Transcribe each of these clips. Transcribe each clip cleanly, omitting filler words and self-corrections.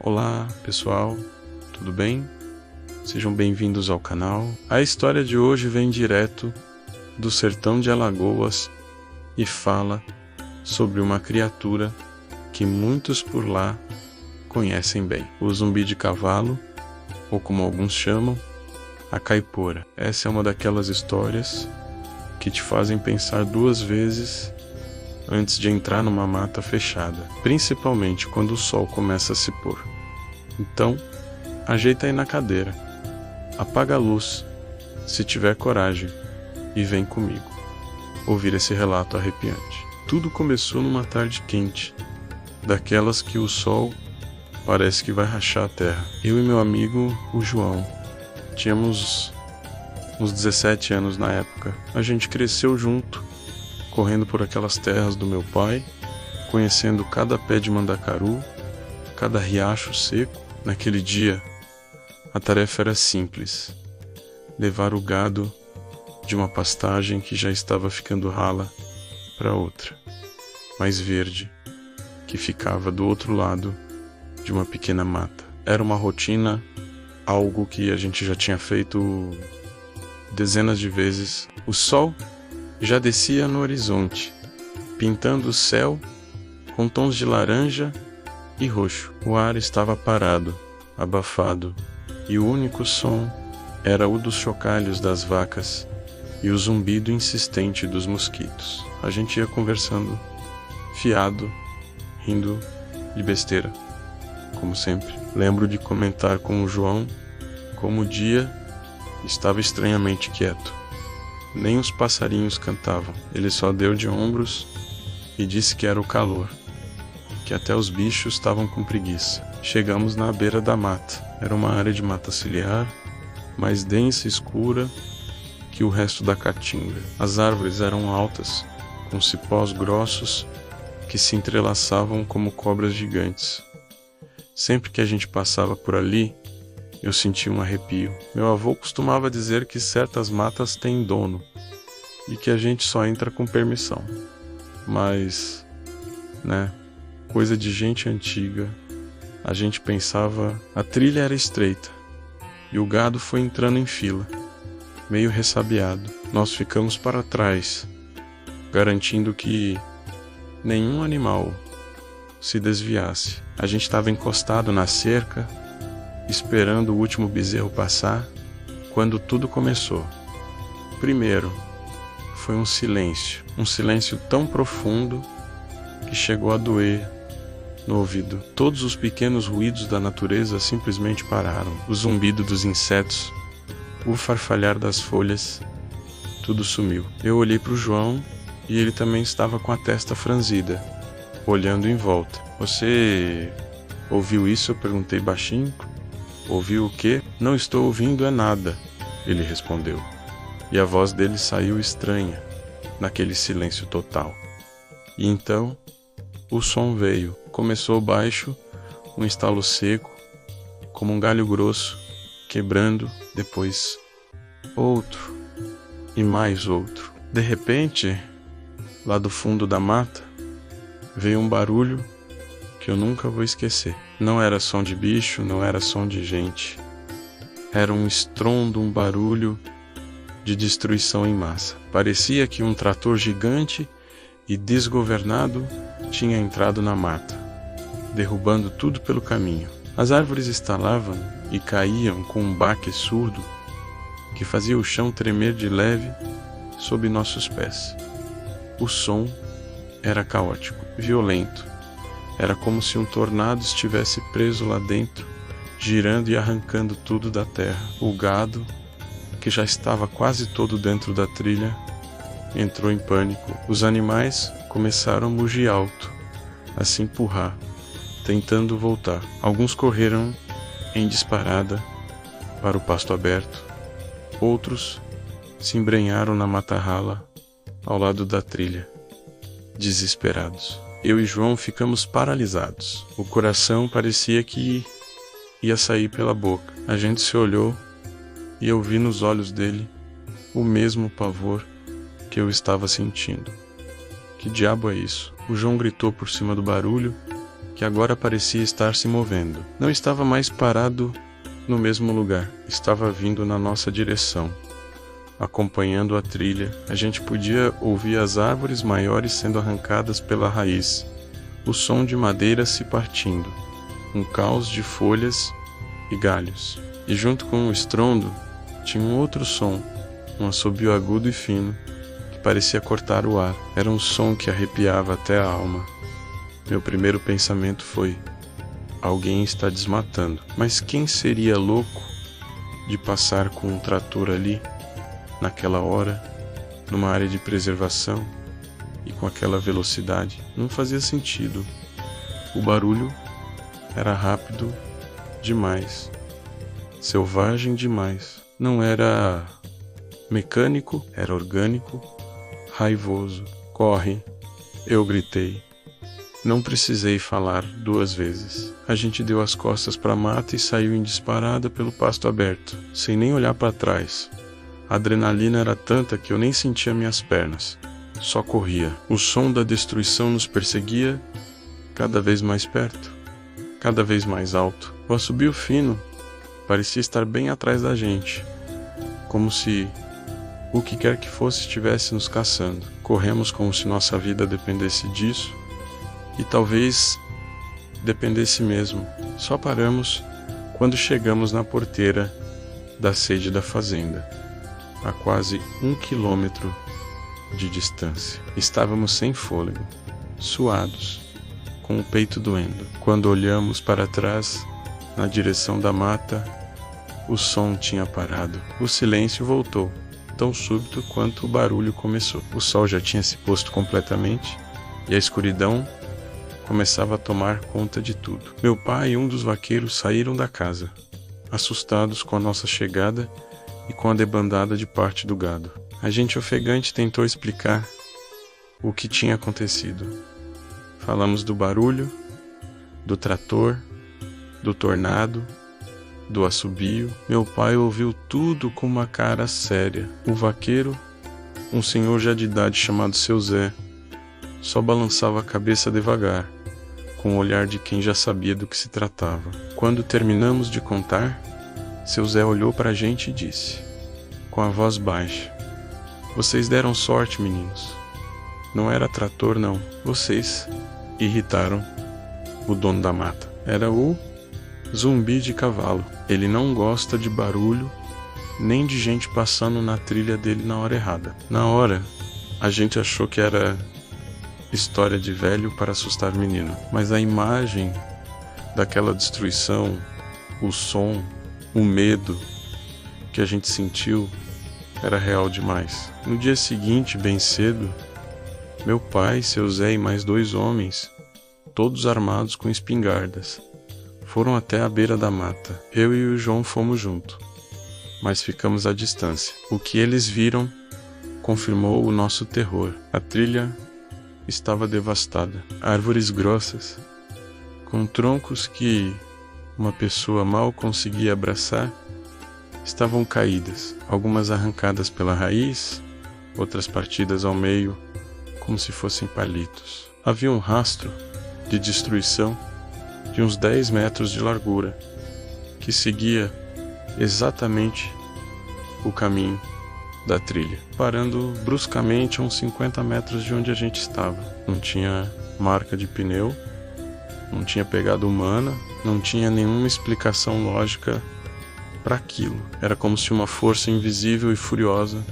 Olá pessoal, tudo bem? Sejam bem-vindos ao canal. A história de hoje vem direto do sertão de Alagoas e fala sobre uma criatura que muitos por lá conhecem bem. O zumbi de cavalo, ou como alguns chamam, a caipora. Essa é uma daquelas histórias que te fazem pensar duas vezes antes de entrar numa mata fechada, principalmente quando o sol começa a se pôr. Então, ajeita aí na cadeira, apaga a luz, se tiver coragem, e vem comigo ouvir esse relato arrepiante. Tudo começou numa tarde quente, daquelas que o sol parece que vai rachar a terra. Eu e meu amigo, o João, tínhamos uns 17 anos na época. A gente cresceu junto, correndo por aquelas terras do meu pai, conhecendo cada pé de mandacaru, cada riacho seco. Naquele dia, a tarefa era simples: levar o gado de uma pastagem que já estava ficando rala para outra, mais verde, que ficava do outro lado de uma pequena mata. Era uma rotina, algo que a gente já tinha feito dezenas de vezes. O sol já descia no horizonte, pintando o céu com tons de laranja e roxo. O ar estava parado, abafado, e o único som era o dos chocalhos das vacas e o zumbido insistente dos mosquitos. A gente ia conversando, fiado, rindo de besteira, como sempre. Lembro de comentar com o João como o dia estava estranhamente quieto. Nem os passarinhos cantavam. Ele só deu de ombros e disse que era o calor, que até os bichos estavam com preguiça. Chegamos na beira da mata. Era uma área de mata ciliar, mais densa e escura que o resto da caatinga. As árvores eram altas, com cipós grossos que se entrelaçavam como cobras gigantes. Sempre que a gente passava por ali, eu sentia um arrepio. Meu avô costumava dizer que certas matas têm dono e que a gente só entra com permissão. Mas, coisa de gente antiga. A gente pensava, a trilha era estreita e o gado foi entrando em fila, meio ressabiado. Nós ficamos para trás, garantindo que nenhum animal se desviasse. A gente estava encostado na cerca, esperando o último bezerro passar, quando tudo começou. Primeiro, foi um silêncio tão profundo que chegou a doer no ouvido. Todos os pequenos ruídos da natureza simplesmente pararam. O zumbido dos insetos, o farfalhar das folhas, tudo sumiu. Eu olhei para o João e ele também estava com a testa franzida, olhando em volta. Você ouviu isso? Eu perguntei baixinho. Ouviu o quê? Não estou ouvindo é nada, ele respondeu. E a voz dele saiu estranha, naquele silêncio total. E então, o som veio. Começou baixo, um estalo seco, como um galho grosso, quebrando, depois outro e mais outro. De repente, lá do fundo da mata, veio um barulho que eu nunca vou esquecer. Não era som de bicho, não era som de gente. Era um estrondo, um barulho de destruição em massa. Parecia que um trator gigante e desgovernado tinha entrado na mata, derrubando tudo pelo caminho. As árvores estalavam e caíam com um baque surdo que fazia o chão tremer de leve sob nossos pés. O som era caótico, violento. Era como se um tornado estivesse preso lá dentro, girando e arrancando tudo da terra. O gado, que já estava quase todo dentro da trilha, entrou em pânico. Os animais começaram a mugir alto, a se empurrar, tentando voltar. Alguns correram em disparada para o pasto aberto. Outros se embrenharam na mata rala ao lado da trilha, desesperados. Eu e João ficamos paralisados. O coração parecia que ia sair pela boca. A gente se olhou e eu vi nos olhos dele o mesmo pavor que eu estava sentindo. Que diabo é isso? O João gritou por cima do barulho, que agora parecia estar se movendo. Não estava mais parado no mesmo lugar, estava vindo na nossa direção. Acompanhando a trilha, a gente podia ouvir as árvores maiores sendo arrancadas pela raiz, o som de madeira se partindo, um caos de folhas e galhos. E junto com o estrondo, tinha um outro som, um assobio agudo e fino, que parecia cortar o ar. Era um som que arrepiava até a alma. Meu primeiro pensamento foi: alguém está desmatando. Mas quem seria louco de passar com um trator ali, naquela hora, numa área de preservação e com aquela velocidade? Não fazia sentido. O barulho era rápido demais, selvagem demais. Não era mecânico, era orgânico, raivoso. Corre, eu gritei. Não precisei falar 2 vezes. A gente deu as costas para a mata e saiu em disparada pelo pasto aberto, sem nem olhar para trás. A adrenalina era tanta que eu nem sentia minhas pernas. Só corria. O som da destruição nos perseguia cada vez mais perto, cada vez mais alto. O assobio fino parecia estar bem atrás da gente, como se o que quer que fosse estivesse nos caçando. Corremos como se nossa vida dependesse disso, e talvez dependesse mesmo. Só paramos quando chegamos na porteira da sede da fazenda, a quase 1 quilômetro de distância. Estávamos sem fôlego, suados, com o peito doendo. Quando olhamos para trás, na direção da mata, o som tinha parado. O silêncio voltou, tão súbito quanto o barulho começou. O sol já tinha se posto completamente, e a escuridão começava a tomar conta de tudo. Meu pai e um dos vaqueiros saíram da casa, assustados com a nossa chegada e com a debandada de parte do gado. A gente ofegante tentou explicar o que tinha acontecido. Falamos do barulho, do trator, do tornado, do assobio. Meu pai ouviu tudo com uma cara séria. O vaqueiro, um senhor já de idade chamado Seu Zé, só balançava a cabeça devagar, com o olhar de quem já sabia do que se tratava. Quando terminamos de contar, Seu Zé olhou para a gente e disse, com a voz baixa: "Vocês deram sorte, meninos. Não era trator, não. Vocês irritaram o dono da mata. Era o Zumbi de Cavalo. Ele não gosta de barulho, nem de gente passando na trilha dele na hora errada." Na hora, a gente achou que era história de velho para assustar menino. Mas a imagem daquela destruição, o som, o medo que a gente sentiu era real demais. No dia seguinte, bem cedo, meu pai, Seu Zé e mais 2 homens, todos armados com espingardas, foram até a beira da mata. Eu e o João fomos junto, mas ficamos à distância. O que eles viram confirmou o nosso terror. A trilha estava devastada. Árvores grossas, com troncos que uma pessoa mal conseguia abraçar, estavam caídas, algumas arrancadas pela raiz, outras partidas ao meio, como se fossem palitos. Havia um rastro de destruição de uns 10 metros de largura, que seguia exatamente o caminho da trilha, parando bruscamente a uns 50 metros de onde a gente estava. Não tinha marca de pneu, não tinha pegada humana, não tinha nenhuma explicação lógica para aquilo. Era como se uma força invisível e furiosa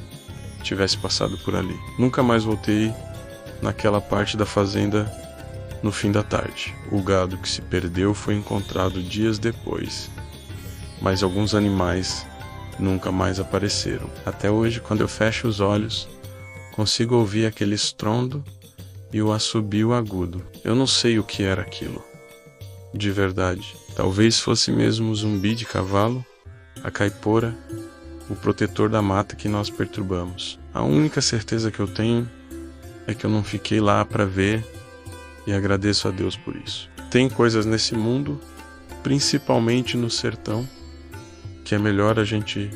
tivesse passado por ali. Nunca mais voltei naquela parte da fazenda no fim da tarde. O gado que se perdeu foi encontrado dias depois, mas alguns animais nunca mais apareceram. Até hoje, quando eu fecho os olhos, consigo ouvir aquele estrondo e o assobio agudo. Eu não sei o que era aquilo, de verdade. Talvez fosse mesmo o zumbi de cavalo, a caipora, o protetor da mata que nós perturbamos. A única certeza que eu tenho é que eu não fiquei lá para ver, e agradeço a Deus por isso. Tem coisas nesse mundo, principalmente no sertão, que é melhor a gente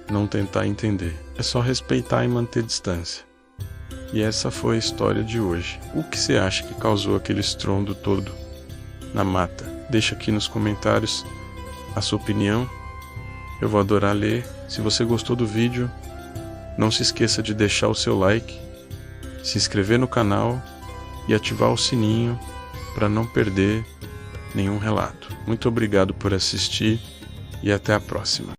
não tentar entender. É só respeitar e manter distância. E essa foi a história de hoje. O que você acha que causou aquele estrondo todo na mata. Deixa aqui nos comentários a sua opinião. Eu vou adorar ler. Se você gostou do vídeo, não se esqueça de deixar o seu like, se inscrever no canal e ativar o sininho para não perder nenhum relato. Muito obrigado por assistir e até a próxima.